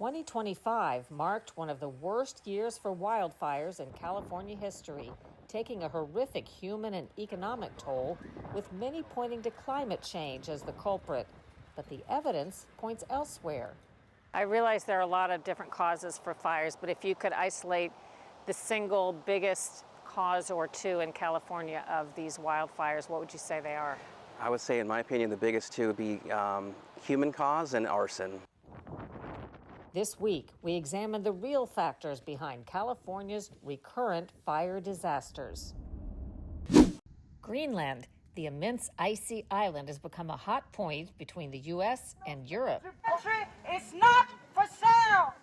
2025 marked one of the worst years for wildfires in California history, taking a horrific human and economic toll, with many pointing to climate change as the culprit. But the evidence points elsewhere. I realize there are a lot of different causes for fires, but if you could isolate the single biggest cause or two in California of these wildfires, what would you say they are? I would say, in my opinion, the biggest two would be human cause and arson. This week, we examine the real factors behind California's recurrent fire disasters. Greenland, the immense icy island, has become a hot point between the U.S. and Europe. The country is not for sale!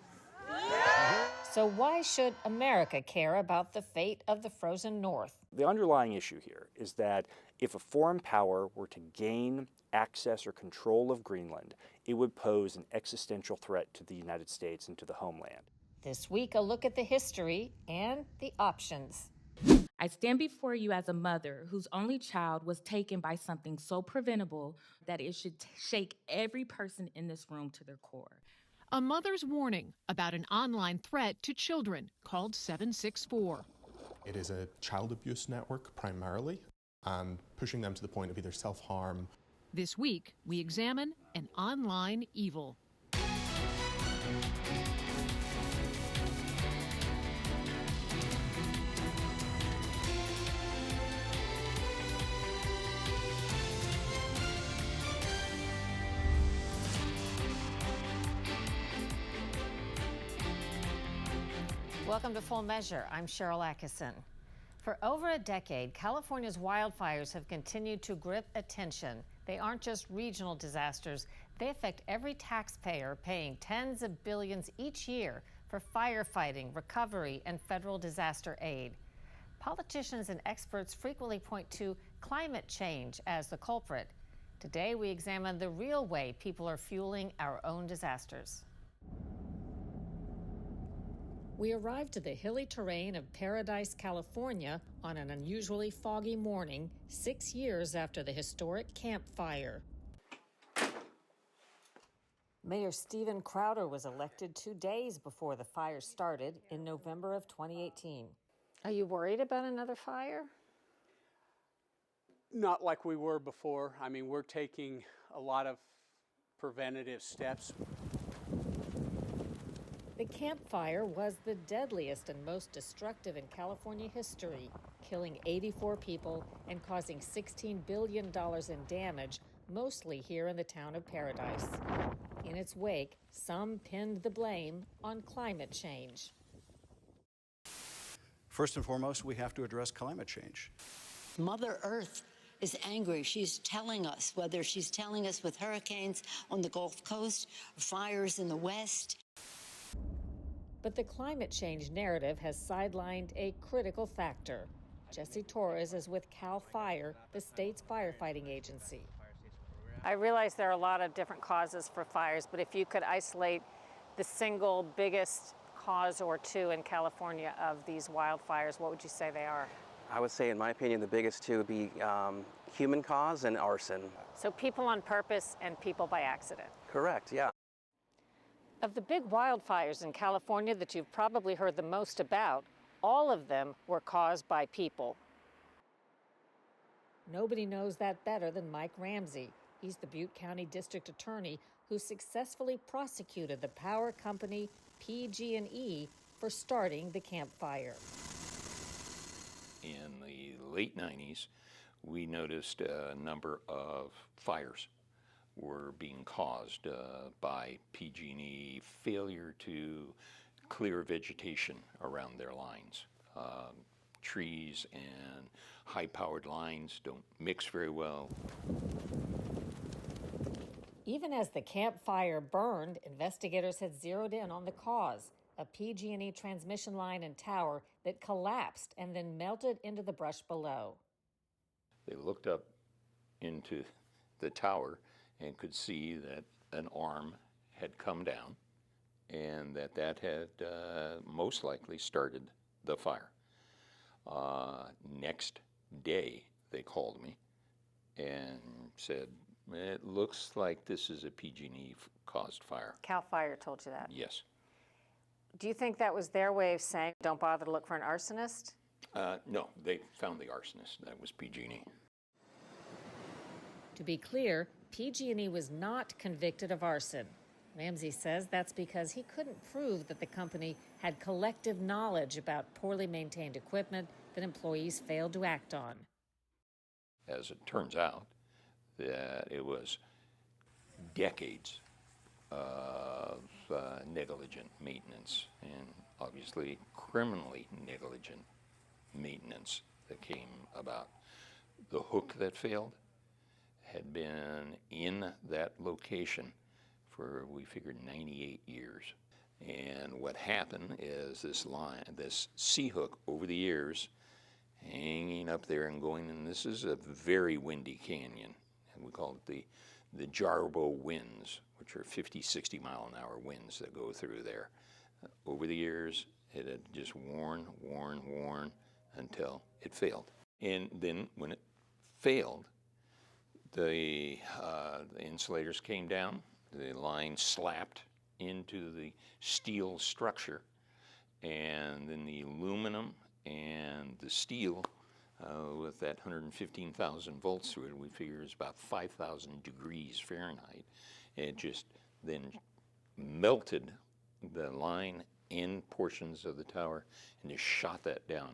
So why should America care about the fate of the frozen North? The underlying issue here is that if a foreign power were to gain access or control of Greenland, it would pose an existential threat to the United States and to the homeland. This week, a look at the history and the options. I stand before you as a mother whose only child was taken by something so preventable that it should shake every person in this room to their core. A mother's warning about an online threat to children called 764. It is a child abuse network primarily, and pushing them to the point of either self-harm. This week, we examine an online evil. Welcome to Full Measure. I'm Sharyl Attkisson. For over a decade, California's wildfires have continued to grip attention. They aren't just regional disasters. They affect every taxpayer, paying tens of billions each year for firefighting, recovery, and federal disaster aid. Politicians and experts frequently point to climate change as the culprit. Today, we examine the real way people are fueling our own disasters. We arrived to the hilly terrain of Paradise, California on an unusually foggy morning, 6 years after the historic Camp Fire. Mayor Steven Crowder was elected 2 days before the fire started in November of 2018. Are you worried about another fire? Not like we were before. I mean, we're taking a lot of preventative steps. The Camp Fire was the deadliest and most destructive in California history, killing 84 people and causing $16 billion in damage, mostly here in the town of Paradise. In its wake, some pinned the blame on climate change. First and foremost, we have to address climate change. Mother Earth is angry. She's telling us, whether she's telling us with hurricanes on the Gulf Coast, fires in the West. But the climate change narrative has sidelined a critical factor. Jesse Torres is with CAL FIRE, the state's firefighting agency. I realize there are a lot of different causes for fires, but if you could isolate the single biggest cause or two in California of these wildfires, what would you say they are? I would say, in my opinion, the biggest two would be human cause and arson. So people on purpose and people by accident. Correct, yeah. Of the big wildfires in California that you've probably heard the most about, all of them were caused by people. Nobody knows that better than Mike Ramsey. He's the Butte County District Attorney who successfully prosecuted the power company PG&E for starting the Camp Fire. In the late 90s, we noticed a number of fires were being caused by PG&E failure to clear vegetation around their lines. Trees and high-powered lines don't mix very well. Even as the Camp Fire burned, investigators had zeroed in on the cause, a PG&E transmission line and tower that collapsed and then melted into the brush below. They looked up into the tower and could see that an arm had come down and that had most likely started the fire. Next day, they called me and said, It looks like this is a PG&E caused fire. Cal Fire told you that. Yes. Do you think that was their way of saying, don't bother to look for an arsonist? No, they found the arsonist. That was PG&E. To be clear, PG&E was not convicted of arson. Ramsey says that's because he couldn't prove that the company had collective knowledge about poorly maintained equipment that employees failed to act on. As it turns out, that it was decades of negligent maintenance, and obviously criminally negligent maintenance that came about. The hook that failed had been in that location for, we figured, 98 years. And what happened is this line, this C-hook over the years, hanging up there and going, and this is a very windy canyon, and we call it the Jarbo winds, which are 50, 60 mile an hour winds that go through there. Over the years, it had just worn until it failed. And then when it failed, the insulators came down, the line slapped into the steel structure, and then the aluminum and the steel, with that 115,000 volts through it, we figure is about 5,000 degrees Fahrenheit. It just then melted the line in portions of the tower and just shot that down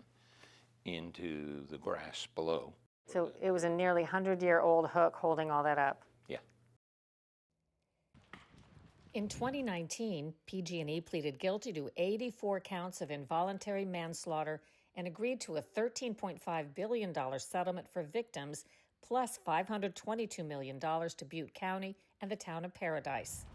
into the grass below. So it was a nearly 100-year-old hook holding all that up. Yeah. In 2019, PG&E pleaded guilty to 84 counts of involuntary manslaughter and agreed to a $13.5 billion settlement for victims, plus $522 million to Butte County and the town of Paradise.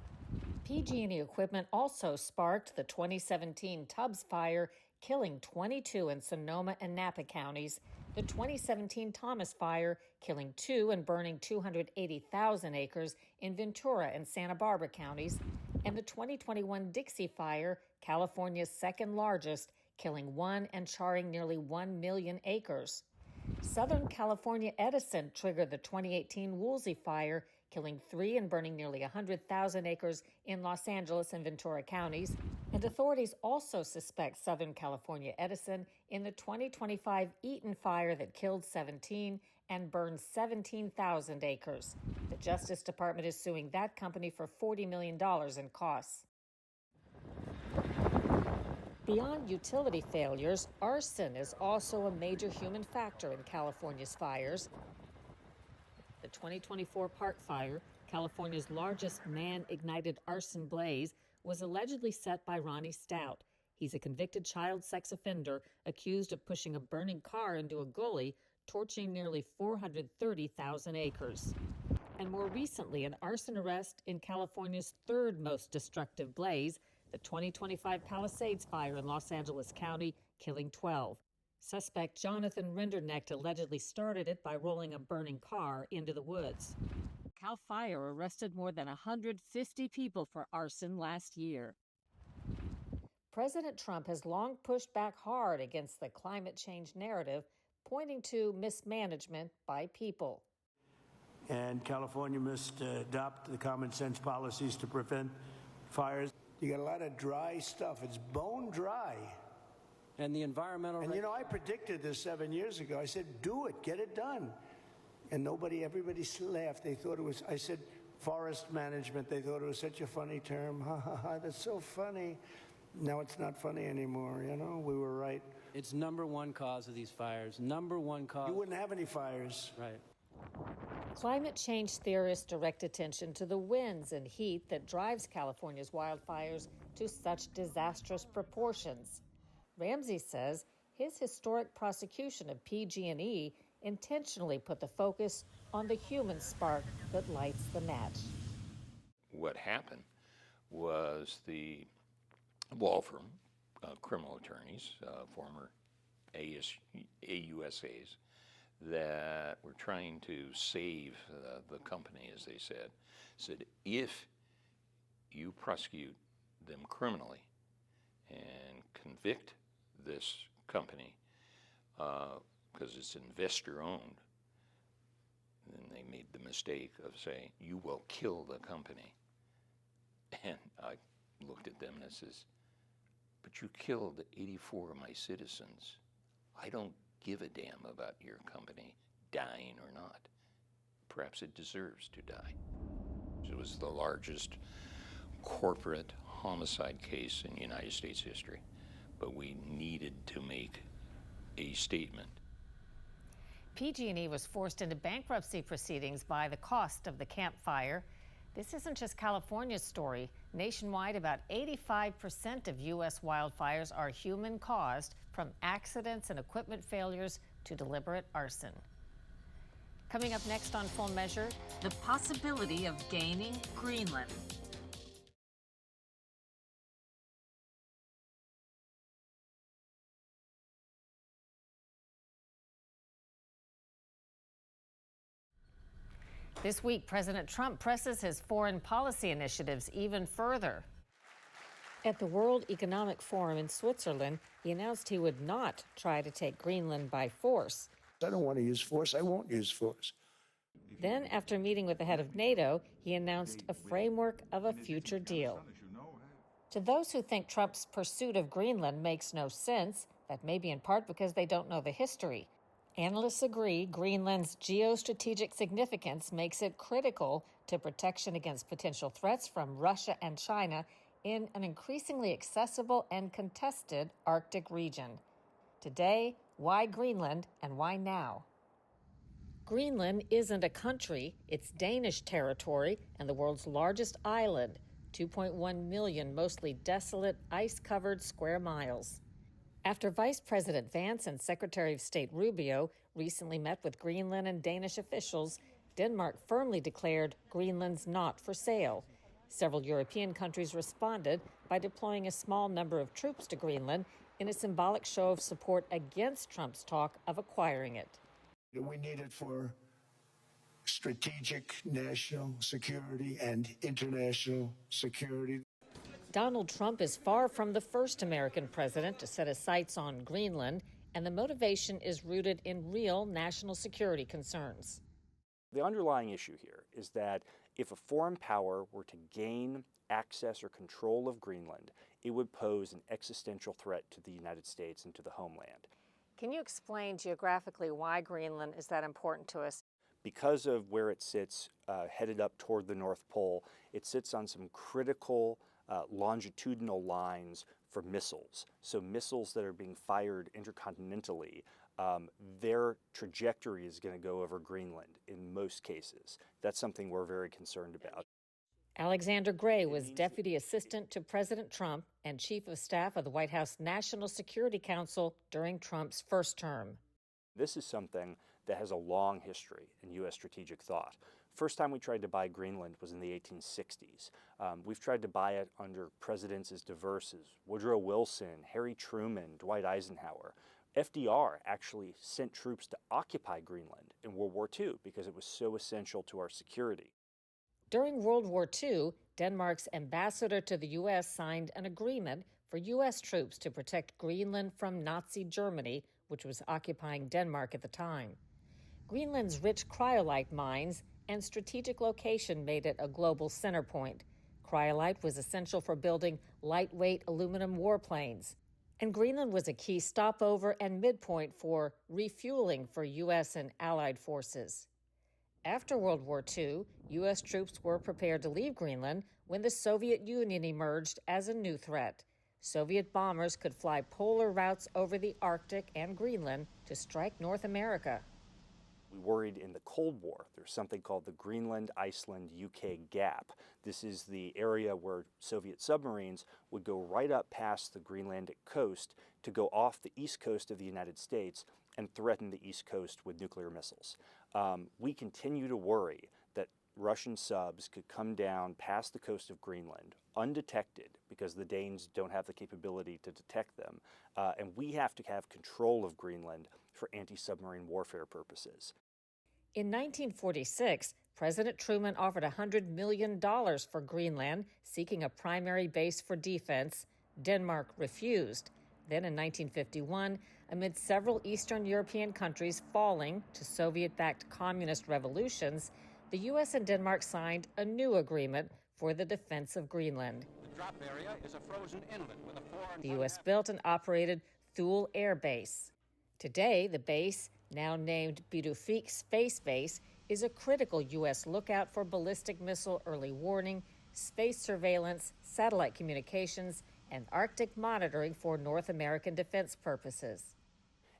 PG&E equipment also sparked the 2017 Tubbs fire, killing 22 in Sonoma and Napa counties, the 2017 Thomas fire, killing 2 and burning 280,000 acres in Ventura and Santa Barbara counties, and the 2021 Dixie fire, California's second largest, killing 1 and charring nearly 1 million acres. Southern California Edison triggered the 2018 Woolsey fire, killing 3 and burning nearly 100,000 acres in Los Angeles and Ventura counties. And authorities also suspect Southern California Edison in the 2025 Eaton fire that killed 17 and burned 17,000 acres. The Justice Department is suing that company for $40 million in costs. Beyond utility failures, arson is also a major human factor in California's fires. The 2024 Park Fire, California's largest man-ignited arson blaze, was allegedly set by Ronnie Stout. He's a convicted child sex offender accused of pushing a burning car into a gully, torching nearly 430,000 acres. And more recently, an arson arrest in California's third most destructive blaze, the 2025 Palisades fire in Los Angeles County, killing 12. Suspect Jonathan Rinderknecht allegedly started it by rolling a burning car into the woods. Cal Fire arrested more than 150 people for arson last year. President Trump has long pushed back hard against the climate change narrative, pointing to mismanagement by people. And California must adopt the common sense policies to prevent fires. You got a lot of dry stuff. It's bone dry. And the environmental... And you know, I predicted this 7 years ago. I said, do it, get it done. And everybody laughed. They thought it was, I said, forest management. They thought it was such a funny term. Ha, ha, ha, that's so funny. Now it's not funny anymore, you know? We were right. It's number one cause of these fires. Number one cause. You wouldn't have any fires. Right. Climate change theorists direct attention to the winds and heat that drives California's wildfires to such disastrous proportions. Ramsey says his historic prosecution of PG&E intentionally put the focus on the human spark that lights the match. What happened was the law firm, criminal attorneys, former AUSAs, that were trying to save the company, as they said, if you prosecute them criminally and convict this company, because it's investor-owned, then they made the mistake of saying, you will kill the company. And I looked at them and I says, but you killed 84 of my citizens. I don't give a damn about your company dying or not. Perhaps it deserves to die. It was the largest corporate homicide case in United States history, but we needed to make a statement. PG&E was forced into bankruptcy proceedings by the cost of the Camp Fire. This isn't just California's story. Nationwide, about 85% of U.S. wildfires are human-caused, from accidents and equipment failures to deliberate arson. Coming up next on Full Measure, the possibility of gaining Greenland. This week, President Trump presses his foreign policy initiatives even further. At the World Economic Forum in Switzerland, he announced he would not try to take Greenland by force. I don't want to use force. I won't use force. Then, after meeting with the head of NATO, he announced a framework of a future deal. To those who think Trump's pursuit of Greenland makes no sense, that may be in part because they don't know the history. Analysts agree Greenland's geostrategic significance makes it critical to protection against potential threats from Russia and China in an increasingly accessible and contested Arctic region. Today, why Greenland and why now? Greenland isn't a country. It's Danish territory and the world's largest island, 2.1 million mostly desolate, ice-covered square miles. After Vice President Vance and Secretary of State Rubio recently met with Greenland and Danish officials, Denmark firmly declared Greenland's not for sale. Several European countries responded by deploying a small number of troops to Greenland in a symbolic show of support against Trump's talk of acquiring it. We need it for strategic national security and international security. Donald Trump is far from the first American president to set his sights on Greenland, and the motivation is rooted in real national security concerns. The underlying issue here is that if a foreign power were to gain access or control of Greenland, it would pose an existential threat to the United States and to the homeland. Can you explain geographically why Greenland is that important to us? Because of where it sits, headed up toward the North Pole, it sits on some critical longitudinal lines for missiles. So missiles that are being fired intercontinentally, their trajectory is going to go over Greenland in most cases. That's something we're very concerned about. Alexander Gray was Deputy Assistant to President Trump and Chief of Staff of the White House National Security Council during Trump's first term. This is something that has a long history in U.S. strategic thought. First time we tried to buy Greenland was in the 1860s. We've tried to buy it under presidents as diverse as Woodrow Wilson, Harry Truman, Dwight Eisenhower. FDR actually sent troops to occupy Greenland in World War II because it was so essential to our security. During World War II, Denmark's ambassador to the U.S. signed an agreement for U.S. troops to protect Greenland from Nazi Germany, which was occupying Denmark at the time. Greenland's rich cryolite mines and strategic location made it a global center point. Cryolite was essential for building lightweight aluminum warplanes. And Greenland was a key stopover and midpoint for refueling for U.S. and Allied forces. After World War II, U.S. troops were prepared to leave Greenland when the Soviet Union emerged as a new threat. Soviet bombers could fly polar routes over the Arctic and Greenland to strike North America. We worried in the Cold War there's something called the Greenland-Iceland-UK gap. This is the area where Soviet submarines would go right up past the Greenlandic coast to go off the east coast of the United States and threaten the east coast with nuclear missiles. We continue to worry that Russian subs could come down past the coast of Greenland undetected because the Danes don't have the capability to detect them, and we have to have control of Greenland for anti-submarine warfare purposes. In 1946, President Truman offered $100 million for Greenland, seeking a primary base for defense. Denmark refused. Then in 1951, Amid several Eastern European countries falling to Soviet-backed communist revolutions, the U.S. and Denmark signed a new agreement for the defense of Greenland. The drop area is a frozen inlet with a 4 The U.S. built and operated Thule Air Base. Today, the base, now named Bidufik Space Base, is a critical U.S. lookout for ballistic missile early warning, space surveillance, satellite communications, and Arctic monitoring for North American defense purposes.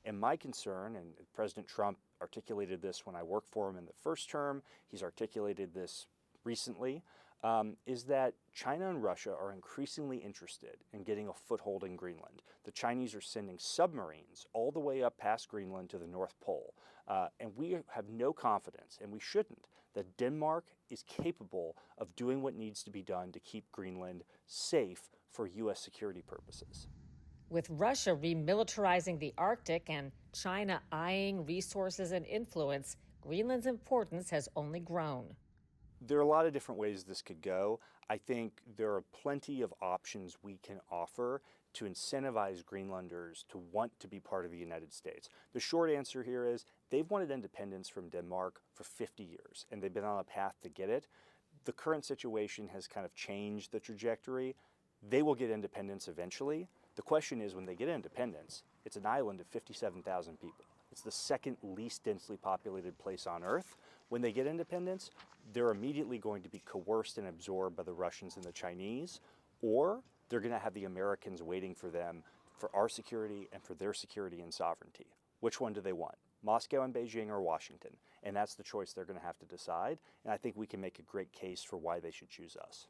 And my concern, and President Trump articulated this when I worked for him in the first term, he's articulated this recently, is that China and Russia are increasingly interested in getting a foothold in Greenland. The Chinese are sending submarines all the way up past Greenland to the North Pole. And we have no confidence, and we shouldn't, that Denmark is capable of doing what needs to be done to keep Greenland safe for U.S. security purposes. With Russia remilitarizing the Arctic and China eyeing resources and influence, Greenland's importance has only grown. There are a lot of different ways this could go. I think there are plenty of options we can offer to incentivize Greenlanders to want to be part of the United States. The short answer here is they've wanted independence from Denmark for 50 years, and they've been on a path to get it. The current situation has kind of changed the trajectory. They will get independence eventually. The question is, when they get independence, it's an island of 57,000 people. It's the second least densely populated place on Earth. When they get independence, they're immediately going to be coerced and absorbed by the Russians and the Chinese, or they're going to have the Americans waiting for them for our security and for their security and sovereignty. Which one do they want? Moscow and Beijing or Washington? And that's the choice they're going to have to decide. And I think we can make a great case for why they should choose us.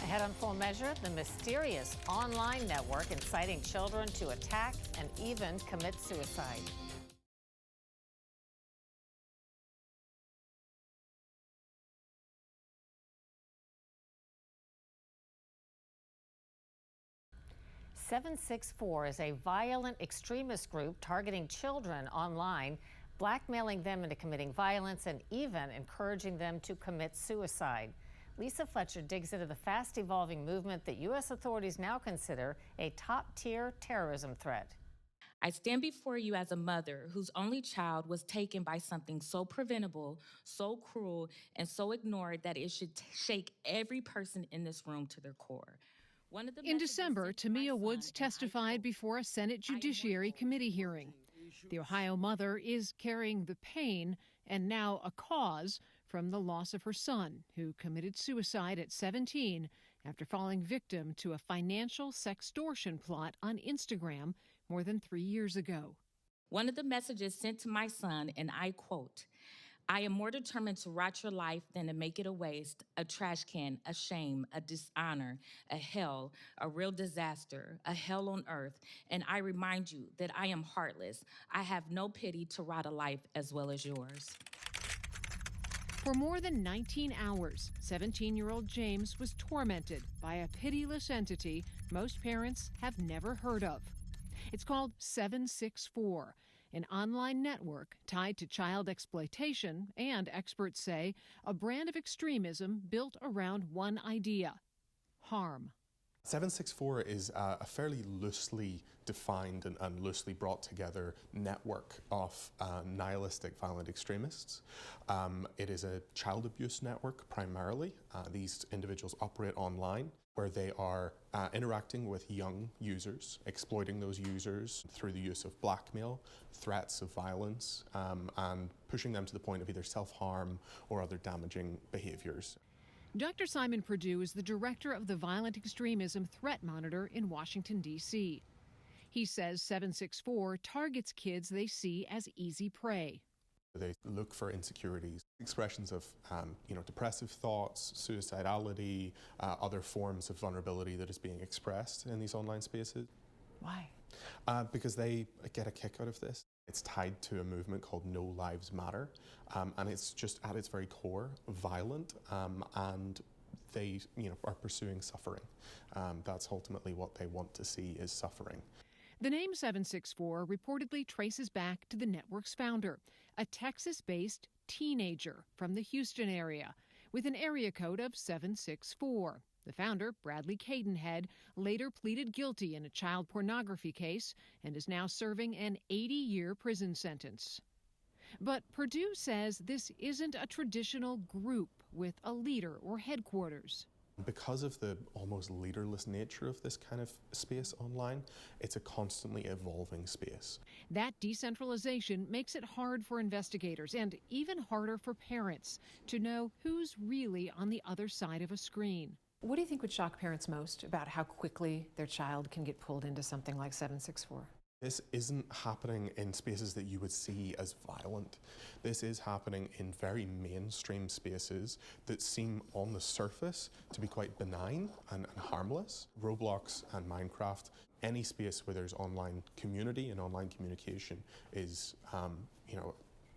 Ahead on Full Measure, the mysterious online network inciting children to attack and even commit suicide. "764 is a violent extremist group targeting children online, blackmailing them into committing violence and even encouraging them to commit suicide. Lisa Fletcher digs into the fast-evolving movement that U.S. authorities now consider a top-tier terrorism threat. I stand before you as a mother whose only child was taken by something so preventable, so cruel, and so ignored that it should shake every person in this room to their core. In December, Tamia Woods testified before a Senate Judiciary Committee hearing. The Ohio mother is carrying the pain and now a cause from the loss of her son, who committed suicide at 17 after falling victim to a financial sextortion plot on Instagram more than 3 years ago. One of the messages sent to my son, and I quote, "I am more determined to rot your life than to make it a waste, a trash can, a shame, a dishonor, a hell, a real disaster, a hell on earth. And I remind you that I am heartless. I have no pity to rot a life as well as yours." For more than 19 hours, 17-year-old James was tormented by a pitiless entity most parents have never heard of. It's called 764, an online network tied to child exploitation and, experts say, a brand of extremism built around one idea: harm. 764 is a fairly loosely defined and loosely brought together network of nihilistic violent extremists. It is a child abuse network primarily. These individuals operate online, where they are interacting with young users, exploiting those users through the use of blackmail, threats of violence, and pushing them to the point of either self-harm or other damaging behaviors. Dr. Simon Perdue is the director of the Violent Extremism Threat Monitor in Washington, D.C. He says 764 targets kids they see as easy prey. They look for insecurities, expressions of depressive thoughts, suicidality, other forms of vulnerability that is being expressed in these online spaces. Why? Because they get a kick out of this. It's tied to a movement called No Lives Matter, and it's just at its very core violent, and they are pursuing suffering. That's ultimately what they want to see, is suffering. The name 764 reportedly traces back to the network's founder, a Texas-based teenager from the Houston area with an area code of 764. The founder, Bradley Cadenhead, later pleaded guilty in a child pornography case and is now serving an 80-year prison sentence. But Purdue says this isn't a traditional group with a leader or headquarters. Because of the almost leaderless nature of this kind of space online, it's a constantly evolving space. That decentralization makes it hard for investigators and even harder for parents to know who's really on the other side of a screen. What do you think would shock parents most about how quickly their child can get pulled into something like 764? This isn't happening in spaces that you would see as violent. This is happening in very mainstream spaces that seem on the surface to be quite benign and harmless. Roblox and Minecraft, any space where there's online community and online communication is,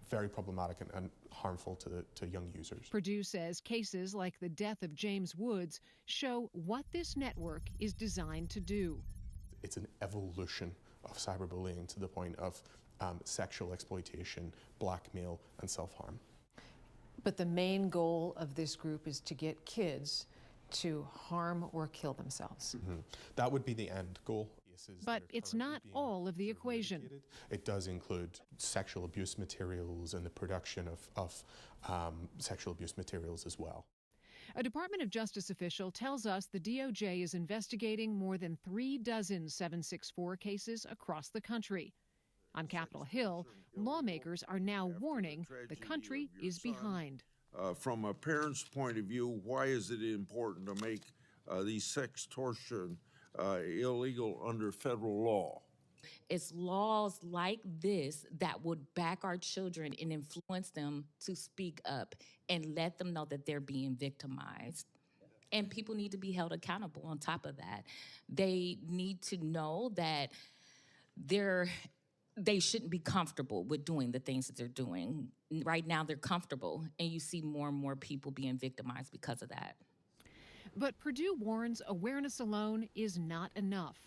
very problematic and harmful to young users. Purdue says cases like the death of James Woods show what this network is designed to do. It's an evolution of cyberbullying to the point of sexual exploitation, blackmail, and self-harm. But the main goal of this group is to get kids to harm or kill themselves. Mm-hmm. That would be the end goal. But it's not all of the equation. It does include sexual abuse materials and the production of sexual abuse materials as well. A Department of Justice official tells us the DOJ is investigating more than 36 764 cases across the country. On Capitol Hill, lawmakers are now warning the country is behind. From a parent's point of view, why is it important to make these sextortion illegal under federal law? It's laws like this that would back our children and influence them to speak up and let them know that they're being victimized. And people need to be held accountable on top of that. They need to know that they shouldn't be comfortable with doing the things that they're doing. Right now, they're comfortable, and you see more and more people being victimized because of that. But Purdue warns awareness alone is not enough.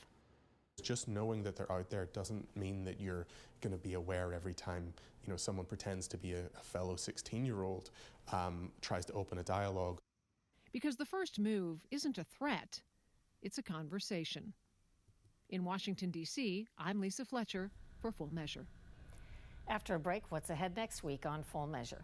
Just knowing that they're out there doesn't mean that you're going to be aware every time someone pretends to be a fellow 16-year-old, tries to open a dialogue. Because the first move isn't a threat, it's a conversation. In Washington, D.C., I'm Lisa Fletcher for Full Measure. After a break, what's ahead next week on Full Measure?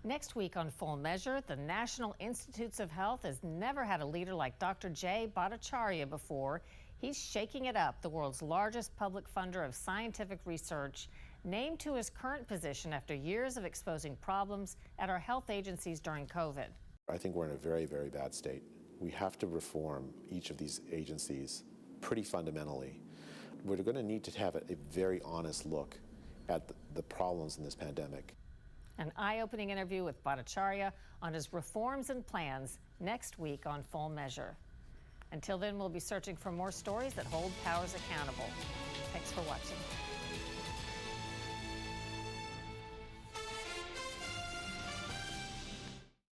Next week on Full Measure, the National Institutes of Health has never had a leader like Dr. Jay Bhattacharya before. He's shaking it up, the world's largest public funder of scientific research, named to his current position after years of exposing problems at our health agencies during COVID. I think we're in a very, very bad state. We have to reform each of these agencies pretty fundamentally. We're going to need to have a very honest look at the problems in this pandemic. An eye-opening interview with Bhattacharya on his reforms and plans next week on Full Measure. Until then, we'll be searching for more stories that hold powers accountable. Thanks for watching.